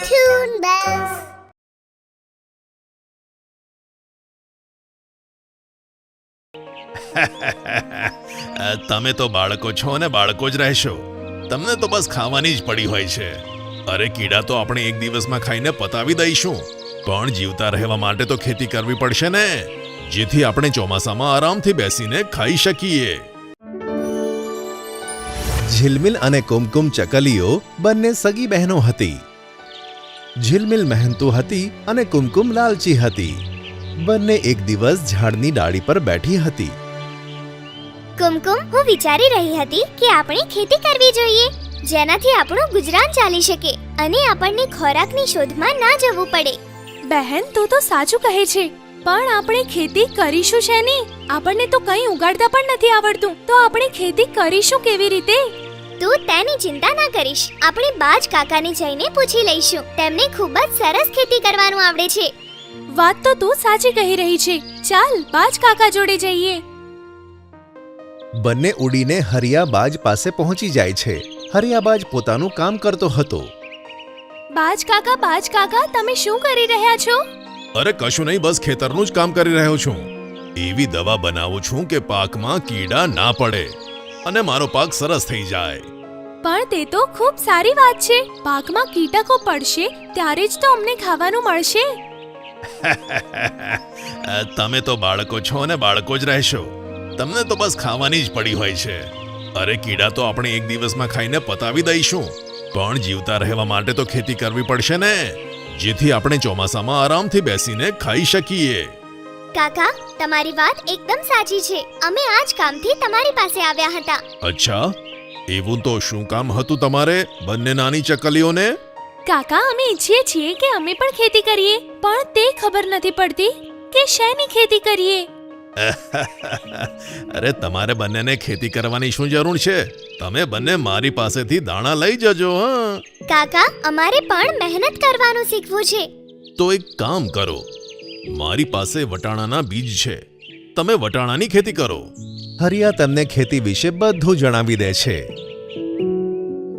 Toon bells. તમે તો બાળકો છો અને બાળકો જ રહેશો. તમને તો બસ ખાવાની જ પડી હોય છે. અરે કીડા તો આપણે એક દિવસમાં ખાઈને પતાવી દઈશું, પણ જીવતા રહેવા માટે તો ખેતી કરવી પડશે ને, જેથી આપણે ચોમાસામાં આરામથી બેસીને ખાઈ શકીએ. ઝિલમિલ અને કુમકુમ ચકલીઓ બંને સગી બહેનો હતી. ઝિલમિલ મહેનતુ હતી અને કુમકુમ લાલચી હતી. બંને એક દિવસ ઝાડની ડાળી પર બેઠી હતી. કુમકુમ, હું વિચારી રહી હતી કે આપણે ખેતી કરવી જોઈએ, જેનાથી આપણું ગુજરાન ચાલી શકે અને આપણને ખોરાકની શોધમાં ના જવું પડે. બહેન, તું તો સાચું કહે છે, પણ આપણે ખેતી કરીશું શેની? આપણને તો કંઈ ઉગાડતા પણ નથી આવડતું, તો આપણે ખેતી કરીશું કેવી રીતે? તું તેની ચિંતા ના કરીશ. આપણે બાજ કાકાને જઈને પૂછી લઈશું. તેમને ખૂબ જ સરસ ખેતી કરવાનું આવડે છે. વાત તો તું સાચી કહી રહી છે. ચાલ બાજ કાકા જોડે જઈએ. બંને ઉડીને હરિયાબાજ પાસે પહોંચી જાય છે. હરિયાબાજ પોતાનું કામ કરતો હતો. બાજ કાકા, તમે શું કરી રહ્યા છો? અરે કશું નહીં, બસ ખેતરનું જ કામ કરી રહ્યો છું. એવી દવા બનાવું છું કે પાકમાં કીડા ના પડે અને મારો પાક સરસ થઈ જાય. પણ તે તો ખૂબ સારી વાત છે. પાકમાં કીટકો પડશે ત્યારે જ તો અમને ખાવાનું મળશે. તમે તો બાળકો છો અને બાળકો જ રહેશો. તમને તો બસ ખાવાની જ પડી હોય છે. અરે કીડા તો આપણે એક દિવસમાં ખાઈને પતાવી દઈશું, પણ જીવતા રહેવા માટે તો ખેતી કરવી પડશે ને, જેથી આપણે ચોમાસામાં આરામથી બેસીને ખાઈ શકીએ. કાકા, તમારી વાત એકદમ સાચી છે. અમે આ જ કામથી તમારી પાસે આવ્યા હતા. અચ્છા, એવું તો શું કામ હતું તમારે બંને નાની ચકલીઓને? કાકા, અમે ઈચ્છીએ છીએ કે અમે પણ ખેતી કરીએ, પણ તે ખબર નથી પડતી કે શેની ખેતી કરીએ. અરે તમારે બંનેને ખેતી કરવાની શું જરૂર છે? તમે બંને મારી પાસેથી દાણા લઈ જજો. કાકા, અમારે પણ મહેનત કરવાનું શીખવું છે. તો એક કામ કરો, મારી પાસે વટાણાના બીજ છે, તમે વટાણાની ખેતી કરો. હરિયા તેમને ખેતી વિશે બધું જણાવી દે છે.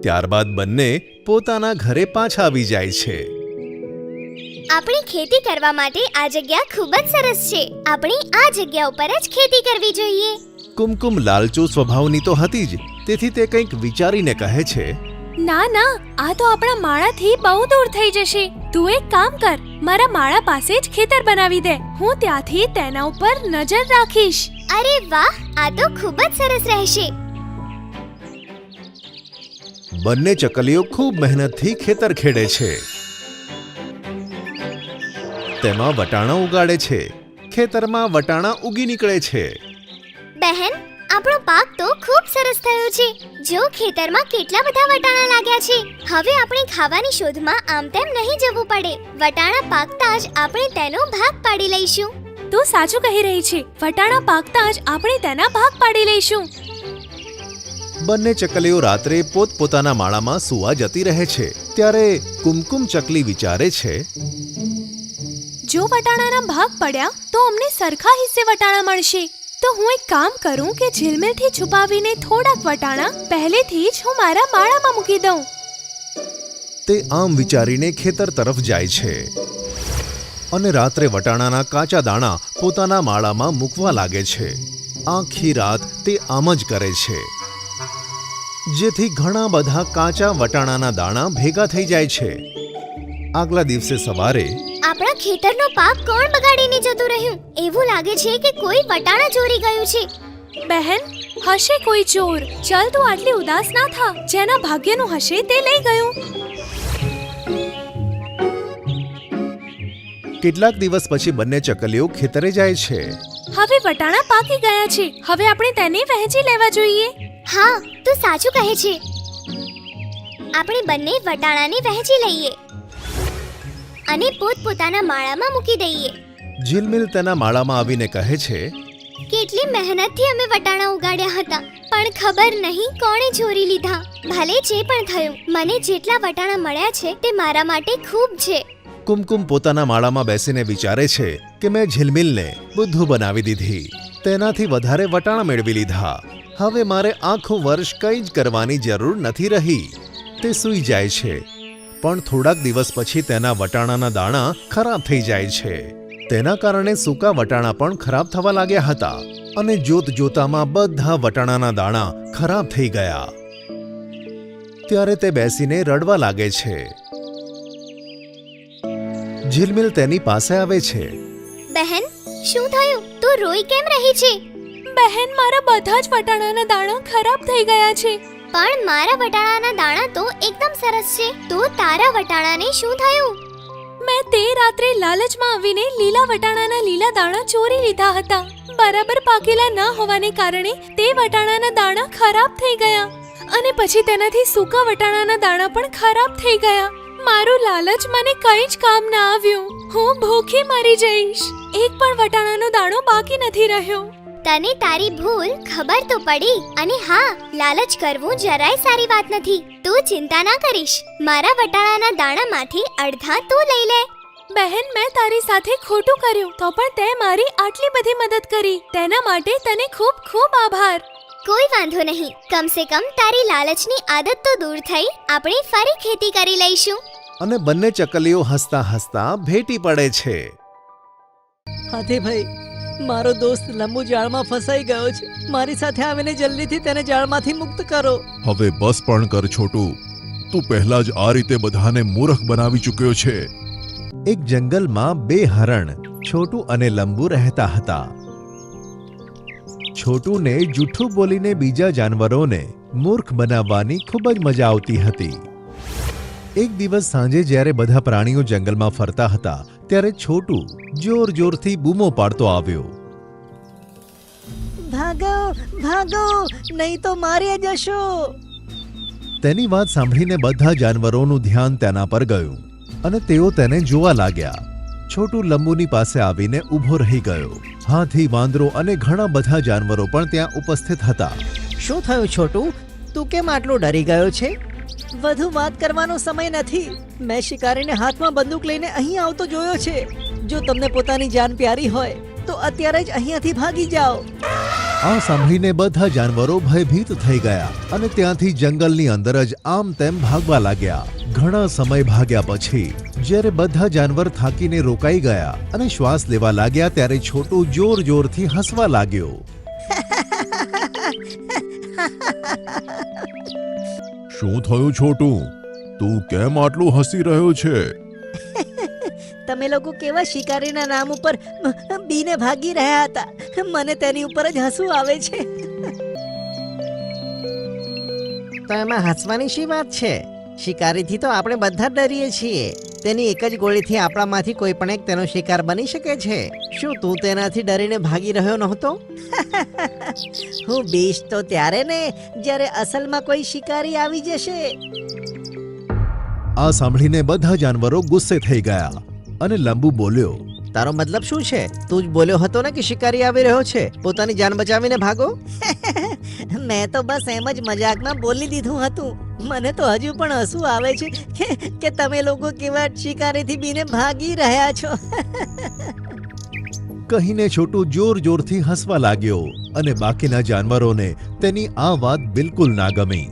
ત્યારબાદ બંને પોતાના ઘરે પાછા આવી જાય છે. આપણી ખેતી કરવા માટે આ જગ્યા ખૂબ જ સરસ છે. આપણે આ જગ્યા ઉપર જ ખેતી કરવી જોઈએ. કુમકુમ લાલચુ સ્વભાવની તો હતી જ, તેથી તે કંઈક વિચારીને કહે છે, ના, આ તો આપણા માળાથી બહુ દૂર થઈ જશે. તું એક કામ કર, મારા માળા પાસે જ ખેતર બનાવી દે. હું ત્યાંથી તેના ઉપર નજર રાખીશ. અરે વાહ, આ તો ખૂબ જ સરસ રહેશે. બંને ચકલીઓ ખૂબ મહેનતથી ખેતર ખેડે છે. તેમાં વટાણા ઉગાડે છે. ખેતરમાં વટાણા ઉગી નીકળે છે. બહેન, આપણો પાક તો ખૂબ સરસ થયો છે. જો ખેતરમાં કેટલા બધા વટાણા લાગ્યા છે. હવે આપણે ખાવાની શોધમાં આમ તેમ નહીં જવું પડે. વટાણા પાકતા જ આપણે તેનો ભાગ પાડી લઈશું. તું સાચું કહી રહી છે. વટાણા પાકતા જ આપણે તેના ભાગ પાડી લઈશું. બંને ચકલીઓ રાત્રે પોતપોતાના માળામાં સૂવા જતી રહે છે. ત્યારે કુમકુમ ચકલી વિચારે છે, જો વટાણાના ભાગ પડ્યા તો અમને સરખા હિસ્સે વટાણા મળશે. તો હું એક કામ કરું કે ઝિલમિલથી છુપાવીને થોડાક વટાણા પહેલેથી જ હું મારા માળામાં મૂકી દઉં. તે આમ વિચારીને ખેતર તરફ જાય છે અને રાત્રે વટાણાના કાચા દાણા પોતાના માળામાં મૂકવા લાગે છે. આખી રાત તે આમ જ કરે છે, જેથી ઘણા બધા કાચા વટાણાના દાણા ભેગા થઈ જાય છે. આગલા દિવસે સવારે આપણા ખેતરનો પાક કોણ બગાડીને જતું રહ્યું? એવું લાગે છે કે કોઈ વટાણા ચોરી ગયું છે. બહેન, હશે કોઈ ચોર. ચાલ તું આટલી ઉદાસ ના થા. જેના ભાગ્યનું હશે તે લઈ ગયું. કેટલાક દિવસ પછી બંને ચકલીઓ ખેતરે જાય છે. હવે વટાણા પાકી ગયા છે. હવે આપણે તેને વહેંચી લેવા જોઈએ. હા, તું સાચું કહે છે. આપણે બંને વટાણાને વહેંચી લઈએ અને પોતપોતાના માળામાં મૂકી દઈએ. ઝિલમિલ તેના માળામાં આવીને કહે છે, કેટલી મહેનતથી અમે વટાણા ઉગાડ્યા હતા, પણ ખબર નહીં કોણે ચોરી લીધા. ભલે જે પણ થયું, મને જેટલા વટાણા મળ્યા છે તે મારા માટે ખૂબ છે. કુમકુમ પોતાના માળામાં બેસીને વિચારે છે કે મેં ઝિલમિલને બુદ્ધુ બનાવી દીધી, તેનાથી વધારે વટાણા મેળવી લીધા. હવે મારે આખું વર્ષ કંઈ જ કરવાની જરૂર નથી રહી. તે સૂઈ જાય છે, પણ થોડાક દિવસ પછી તેના વટાણાના દાણા ખરાબ થઈ જાય છે. તેના કારણે સૂકા વટાણા પણ ખરાબ થવા લાગ્યા હતા અને જોતજોતામાં બધા વટાણાના દાણા ખરાબ થઈ ગયા. ત્યારે તે બેસીને રડવા લાગે છે. ઝિલમિલ તેની પાસે આવે છે. બહેન, શું થયું? તું રોઈ કેમ રહી છે? બહેન, મારા બધા જ વટાણાના દાણા ખરાબ થઈ ગયા છે. પણ મારા વટાણાના દાણા તો એકદમ સરસ છે. તો તારા વટાણાને શું થયું? મેં તે રાત્રે લાલચમાં આવીને લીલા વટાણાના લીલા દાણા ચોરી લીધા હતા. બરાબર પાકેલા ન હોવાને કારણે તે વટાણાના દાણા ખરાબ થઈ ગયા અને પછી તેનાથી સૂકા વટાણાના દાણા પણ ખરાબ થઈ ગયા. મારું લાલચ મને કંઈ જ કામ ના આવ્યું. હું ભૂખી મરી જઈશ. એક પણ વટાણાનો દાણો બાકી નથી રહ્યો. તને તારી ભૂલ ખબર તો પડી. અને હા, લાલચ કરવું જરાય સારી વાત નથી. તું ચિંતા ના કરીશ. મારા વટાણાના દાણામાંથી અડધા તું લઈ લે. બહેન, મેં તારી સાથે ખોટું કર્યું તો પણ તે મારી આટલી બધી મદદ કરી. તેના માટે તને ખૂબ ખૂબ આભાર. કોઈ વાંધો નહીં. કમસે કમ તારી લાલચની આદત તો દૂર થઈ. આપણે ફરી ખેતી કરી લઈશું. અને બંને ચકલીઓ હસતા હસતા ભેટી પડે છે. હાથીભાઈ, મારો દોસ્ત લંબુ જાળમાં ફસાઈ ગયો છે. મારી સાથે આવીને જલ્દીથી તેને જાળમાંથી મુક્ત કરો. હવે બસ પણ કર છોટું. તું પહેલા જ આ રીતે બધાને મૂર્ખ બનાવી ચૂક્યો છે. એક જંગલમાં બે હરણ છોટુ અને લંબુ રહેતા હતા. છોટુને જૂઠું બોલીને બીજા જાનવરોને મૂર્ખ બનાવવાની ખૂબ જ મજા આવતી હતી. એક દિવસ સાંજે જ્યારે બધા પ્રાણીઓ જંગલમાં ફરતા હતા ત્યારે છોટુ જોર જોરથી બૂમો પાડતો આવ્યો. ભાગો ભાગો, નહીં તો મારી જશો. તેની વાત સાંભળીને બધા જાનવરોનું ધ્યાન તેના પર ગયું અને તેઓ તેને જોવા લાગ્યા. છોટુ લંબુની પાસે આવીને ઊભો રહી ગયો. હાથી, વાંદરો અને ઘણા બધા જાનવરો પણ ત્યાં ઉપસ્થિત હતા. શું થયું છોટું? તું કેમ આટલો ડરી ગયો છે? વધુ વાત કરવાનો સમય નથી. મેં શિકારીને હાથમાં બંદૂક લઈને અહીં આવતો જોયો છે. જો તમને પોતાની જાન પ્યારી હોય તો અત્યારે જ અહીંયાથી ભાગી જાઓ. આ સાંભળીને બધા જાનવરો ભયભીત થઈ ગયા અને ત્યાંથી જંગલની અંદર જ આમ તેમ ભાગવા લાગ્યા. ઘણા સમય ભાગ્યા પછી જ્યારે બધા જાનવર થાકીને રોકાઈ ગયા અને શ્વાસ લેવા લાગ્યા ત્યારે છોટુ જોર જોરથી હસવા લાગ્યો. શું થયું છોટું? તું કેમ આટલું હસી રહ્યો છે? તમે લોકો કેવા શિકારીના નામ ઉપર બીને ભાગી રહ્યા હતા. મને તેની ઉપર જ હસવું આવે છે. તો એમાં હસવાની શી વાત છે? શિકારીથી તો આપણે બધા ડરીએ છીએ. તેની એક જ ગોળીથી આપણામાંથી કોઈ પણ એક તેનો શિકાર બની શકે છે. શું તું તેનાથી ડરીને ભાગી રહ્યો નહોતો? હું બીશ તો ત્યારે ને જ્યારે અસલમાં કોઈ શિકારી આવી જશે. આ સાંભળીને બધા જાનવરો ગુસ્સે થઈ ગયા અને લંબુ બોલ્યો. તારો મતલબ શું છે? તું જ બોલ્યો હતો ને કે શિકારી આવી રહ્યો છે. પોતાની જાન બચાવીને ભાગો. મેં તો બસ એમ જ મજાકમાં બોલી દીધું હતું. મને તો હજુ પણ હસવું આવે છે કે તમે લોકો કેવા શિકારીથી બીને ભાગી રહ્યા છો. કહીને છોટુ જોર જોરથી હસવા લાગ્યો અને બાકીના જાનવરોને તેની આ વાત બિલકુલ ના ગમી.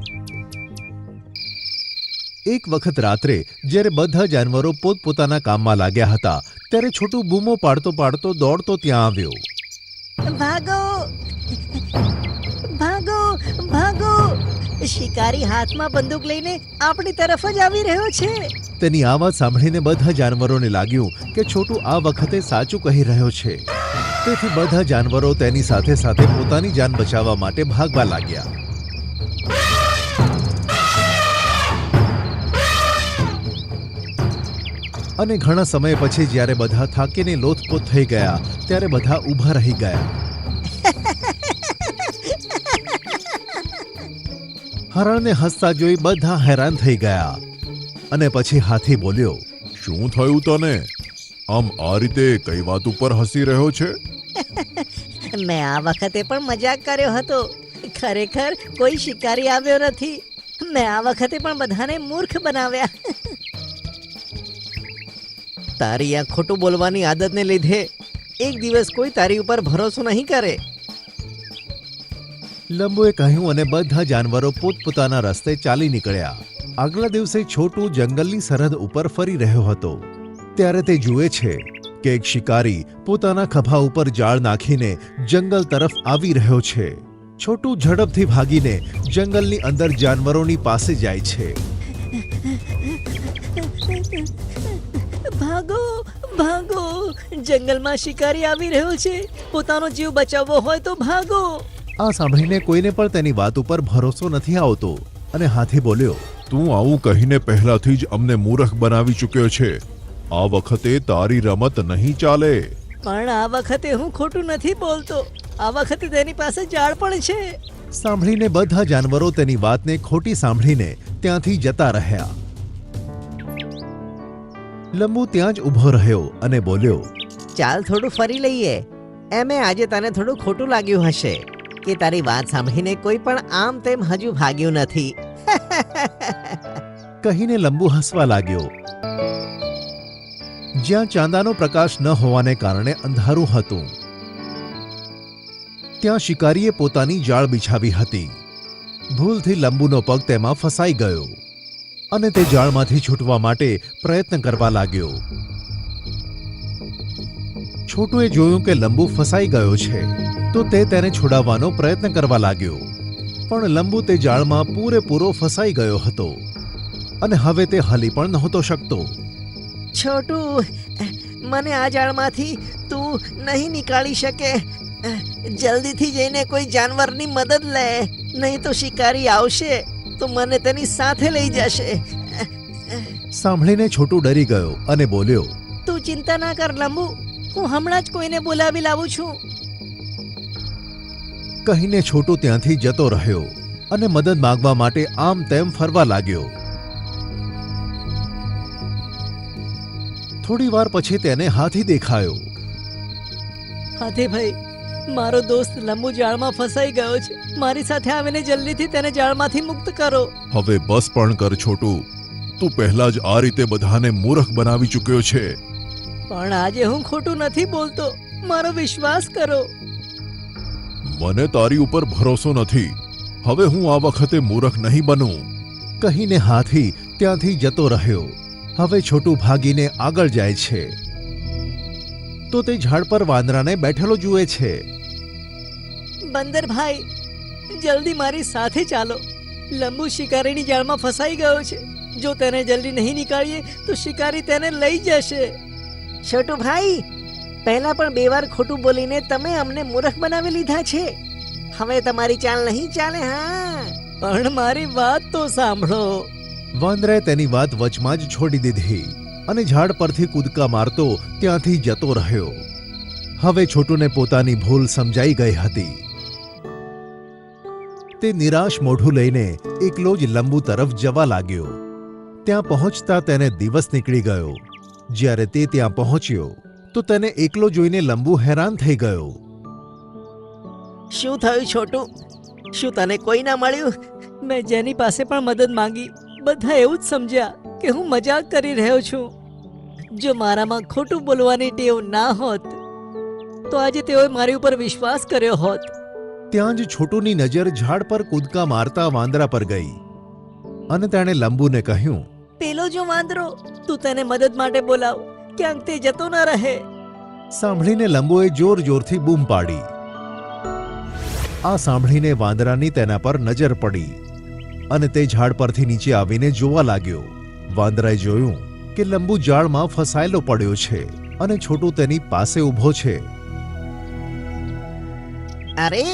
એક વખત રાત્રે જ્યારે બધા જાનવરો પોતપોતાના કામમાં લાગ્યા હતા ત્યારે છોટુ બૂમો પાડતો પાડતો દોડતો ત્યાં આવ્યો. ભાગો ભાગો ભાગો, શિકારી હાથમાં બંદૂક લઈને આપણી તરફ જ આવી રહ્યો છે. તેની આ વાત સાંભળીને બધા જાનવરોને લાગ્યું કે છોટુ આ વખતે સાચું કહી રહ્યો છે. તેથી બધા જાનવરો તેની સાથે સાથે પોતાની જાન બચાવવા માટે ભાગવા લાગ્યા. અને ઘણા સમય પછી જ્યારે બધા થાકીને લોથપોથ થઈ ગયા ત્યારે બધા ઊભા રહી ગયા. હરણને હસતા જોઈ બધા હેરાન થઈ ગયા અને પછી હાથી બોલ્યો. શું થયું તને? આમ આ રીતે કઈ વાત ઉપર હસી રહ્યો છે? મેં આ વખતે પણ મજાક કર્યો હતો. ખરેખર કોઈ શિકારી આવ્યો નથી. મેં આ વખતે પણ બધાને મૂર્ખ બનાવ્યા. તારી આ ખોટું બોલવાની આદતને લીધે એક દિવસ કોઈ તારી ઉપર ભરોસો નહીં કરે. લંબુએ કહ્યું અને બધા જાનવરો પોતપોતાના રસ્તે ચાલી નીકળ્યા. આગલા દિવસે છોટુ જંગલની સરહદ ઉપર ફરી રહ્યો હતો. ત્યારે તે જુએ છે કે એક શિકારી પોતાના ખભા ઉપર જાળ નાખીને જંગલ તરફ આવી રહ્યો છે. છોટુ ઝડપથી ભાગીને જંગલની અંદર જાનવરોની પાસે જાય છે. ભાગો ભાગો, જંગલમાં શિકારી આવી રહ્યો છે, પોતાનો જીવ બચાવવો હોય તો ભાગો. આ સાંભળીને કોઈને પણ તેની વાત ઉપર ભરોસો નથી આવતો અને હાથી બોલ્યો, તું આવું કહીને પહેલાથી જ અમને મૂર્ખ બનાવી ચૂક્યો છે. આ વખતે તારી રમત નહીં ચાલે. પણ આ વખતે હું ખોટું નથી બોલતો, આ વખતે તેની પાસે ઝાડ પણ છે. સાંભળીને બધા જાનવરો તેની વાતને ખોટી સાંભળીને ત્યાંથી જતા રહ્યા. લંબુ ત્યાં જ ઊભો રહ્યો અને બોલ્યો, ચાલ થોડું ફરી લઈએ. એમે આજે તને થોડું ખોટું લાગ્યું હશે કે તારી વાત સાંભળીને કોઈ પણ આમ તેમ હજુ ભાગ્યું નથી. કહીને લંબુ હસવા લાગ્યો. જ્યાં ચાંદાનો પ્રકાશ ન હોવાને કારણે અંધારું હતું, ત્યાં શિકારીએ પોતાની જાળ બિછાવી હતી. ભૂલથી લંબુનો પગ તેમાં ફસાઈ ગયો અને તે જાળમાંથી છૂટવા માટે પ્રયત્ન કરવા લાગ્યો. છોટુએ જોયું કે લંબુ ફસાઈ ગયો છે તો તે તેને છોડાવવાનો પ્રયત્ન કરવા લાગ્યો, પણ લંબુ તે જાળમાં પૂરેપૂરો ફસાઈ ગયો હતો અને હવે તે હલી પણ નહોતો શકતો. છોટુ, મને આ જાળમાંથી તું નહીં નીકાળી શકે. જલ્દીથી જઈને કોઈ જાનવરની મદદ લે, નહીં તો શિકારી આવશે તો મને તેની સાથે લઈ જશે. સાંભળીને છોટુ ડરી ગયો અને બોલ્યો, તું ચિંતા ના કર લંબુ, હું હમણાં જ કોઈને બોલાવી લાવું છું. કહીને છોટુ ત્યાંથી જતો રહ્યો અને મદદ માંગવા માટે આમ તેમ ફરવા લાગ્યો. થોડી વાર પછી તેને હાથી દેખાયો. હાથીભાઈ, મારો દોસ્ત લંબુ જાળમાં ફસાઈ ગયો છે, મારી સાથે આવીને જલ્દીથી તેને જાળમાંથી મુક્ત કરો. હવે બસ પણ કર છોટુ, તું પહેલા જ આ રીતે બધાને મૂર્ખ બનાવી ચૂક્યો છે. પણ આજે હું ખોટું નથી બોલતો, મારો વિશ્વાસ કરો. મને તારી ઉપર ભરોસો નથી. હવે હું આ વખતે મૂર્ખ નહીં બનું. કહીને હાથી ત્યાંથી જતો રહ્યો. હવે છોટુ ભાગીને આગળ જાય છે તો તે ઝાડ પર વાંદરાને બેઠેલો જુએ છે. બંદર ભાઈ, જલ્દી મારી સાથે ચાલો. લંબુ શિકારીની જાળમાં ફસાઈ ગયો છે, જો તેને જલ્દી નહીં નીકાળીએ તો શિકારી તેને લઈ જશે. છોટુ ભાઈ, પહેલા પણ 2 વાર ખોટું બોલીને તમે અમને મૂર્ખ બનાવી લીધા છે. હવે તમારી ચાલ નહીં ચાલે. હા, પણ મારી વાત તો સાંભળો. વાંદરાએ તેની વાત વચમાં જ છોડી દીધી અને ઝાડ પરથી કૂદકા મારતો ત્યાંથી જતો રહ્યો. હવે છોટુને પોતાની ભૂલ સમજાઈ ગઈ હતી. તે નિરાશ મોઢું લઈને એકલો જ લંબુ તરફ જવા લાગ્યો. ત્યાં પહોંચતા તેને દિવસ નીકળી ગયો. જ્યારે તે ત્યાં પહોંચ્યો તો તેને એકલો જોઈને લંબુ હેરાન થઈ ગયો. શું થયું છોટુ? શું તને કોઈ ના મળ્યું? મેં જેની પાસે પણ મદદ માંગી, બધા એવું જ સમજ્યા કે હું મજાક કરી રહ્યો છું. જો મારામાં ખોટું બોલવાની ટેવ ના હોત તો આજે તેઓએ મારી ઉપર વિશ્વાસ કર્યો હોત. ત્યાં જ છોટુની નજર ઝાડ પર કૂદકા મારતા વાંદરા પર ગઈ અને તેણે લંબુને કહ્યું, પેલો જો વાંદરો, તું તેને મદદ માટે બોલાવ, ક્યાંક તે જતો ન રહે. સાંભળીને લંબુએ જોર જોરથી બૂમ પાડી. આ સાંભળીને વાંદરાની તેના પર નજર પડી અને તે ઝાડ પરથી નીચે આવીને જોવા લાગ્યો. વાંદરાએ જોયું કે લંબુ જાળમાં ફસાયેલો પડ્યો છે અને છોટુ તેની પાસે ઊભો છે. અરે,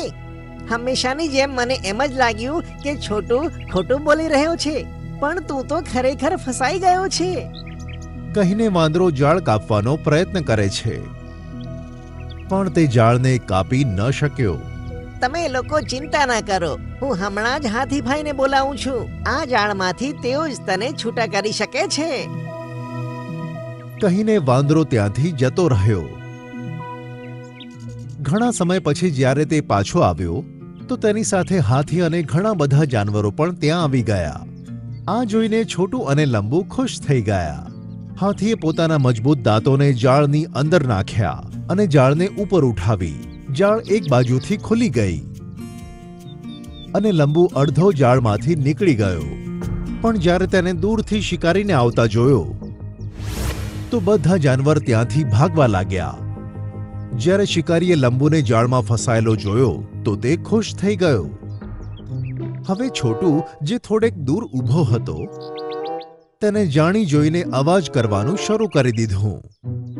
હંમેશાની જેમ મને એમ જ લાગ્યું કે છોટુ ખોટું બોલી રહ્યો છે, પણ તું તો ખરેખર ફસાઈ ગયો છે. કહીને વાંદરો જાળ કાપવાનો પ્રયત્ન કરે છે, પણ તે જાળને કાપી ન શક્યો. તમે લોકો ચિંતા ના કરો, હું હમણાં જ હાથીભાઈને બોલાવું છું. આ જાળમાંથી તેઓ જ તને છૂટા કરી શકે છે. કહીને વાંદરો ત્યાંથી જતો રહ્યો. ઘણા સમય પછી જ્યારે તે પાછો આવ્યો તો તેની સાથે હાથી અને ઘણા બધા જાનવરો પણ ત્યાં આવી ગયા. આ જોઈને છોટુ અને લંબુ ખુશ થઈ ગયા. હાથીએ પોતાના મજબૂત દાંતોને જાળની અંદર નાખ્યા અને જાળને ઉપર ઉઠાવી. જાળ એક બાજુથી ખુલી ગઈ. અને લંબુ અડધો જાળમાંથી નીકળી ગયો. પણ જ્યારે તેને દૂરથી શિકારીને આવતા જોયો તો બધા જાનવર ત્યાંથી ભાગવા લાગ્યા. જ્યારે શિકારીએ લંબુને જાળમાં ફસાયેલો જોયો તો તે ખુશ થઈ ગયો. હવે છોટુ જે થોડેક દૂર ઊભો હતો તેને જાણી જોઈને અવાજ કરવાનું શરૂ કરી દીધું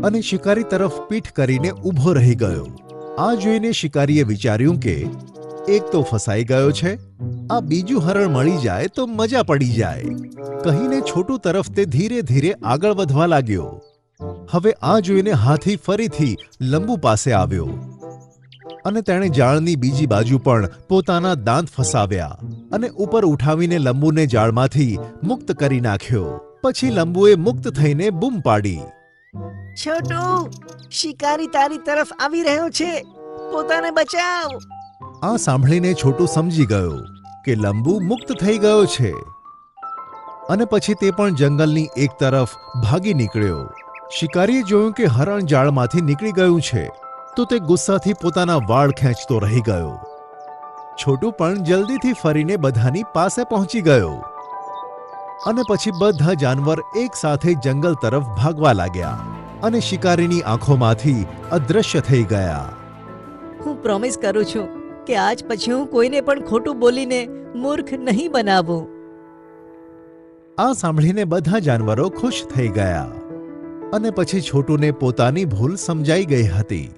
અને શિકારી તરફ પીઠ કરીને ઊભો રહી ગયો. આ જોઈને શિકારીએ વિચાર્યું કે એક તો ફસાઈ ગયો છે, આ બીજું હરણ મળી જાય તો મજા પડી જાય. કહીને છોટુ તરફ તે ધીરે ધીરે આગળ વધવા લાગ્યો. હવે આ જોઈને હાથી ફરીથી લંબુ પાસે આવ્યો અને તેણે જાળની બીજી બાજુ પણ પોતાના દાંત ફસાવ્યા અને ઉપર ઉઠાવીને લંબુને જાળમાંથી મુક્ત કરી નાખ્યો. પછી લંબુએ મુક્ત થઈને બૂમ પાડી, છોટુ, શિકારી તારી તરફ આવી રહ્યો છે, પોતાને બચાવ. આ સાંભળીને છોટુ સમજી ગયો કે લંબુ મુક્ત થઈ ગયો છે અને પછી તે પણ જંગલની એક તરફ ભાગી નીકળ્યો. શિકારીએ જોયું કે હરણ જાળમાંથી નીકળી ગયું છે તો તે ગુસ્સાથી પોતાના વાળ ખેંચતો રહી ગયો. છોટુ પણ જલ્દીથી ફરીને બધાની પાસે પહોંચી ગયો અને પછી બધા જાનવર એક સાથે જંગલ તરફ ભાગવા લાગ્યા અને શિકારીની આંખોમાંથી અદૃશ્ય થઈ ગયા. હું પ્રોમિસ કરું છું કે આજ પછી હું કોઈને પણ ખોટું બોલીને મૂર્ખ નહીં બનાવું. આ સાંભળીને બધા જાનવરો ખુશ થઈ ગયા અને પછી છોટુને પોતાની ભૂલ સમજાઈ ગઈ હતી.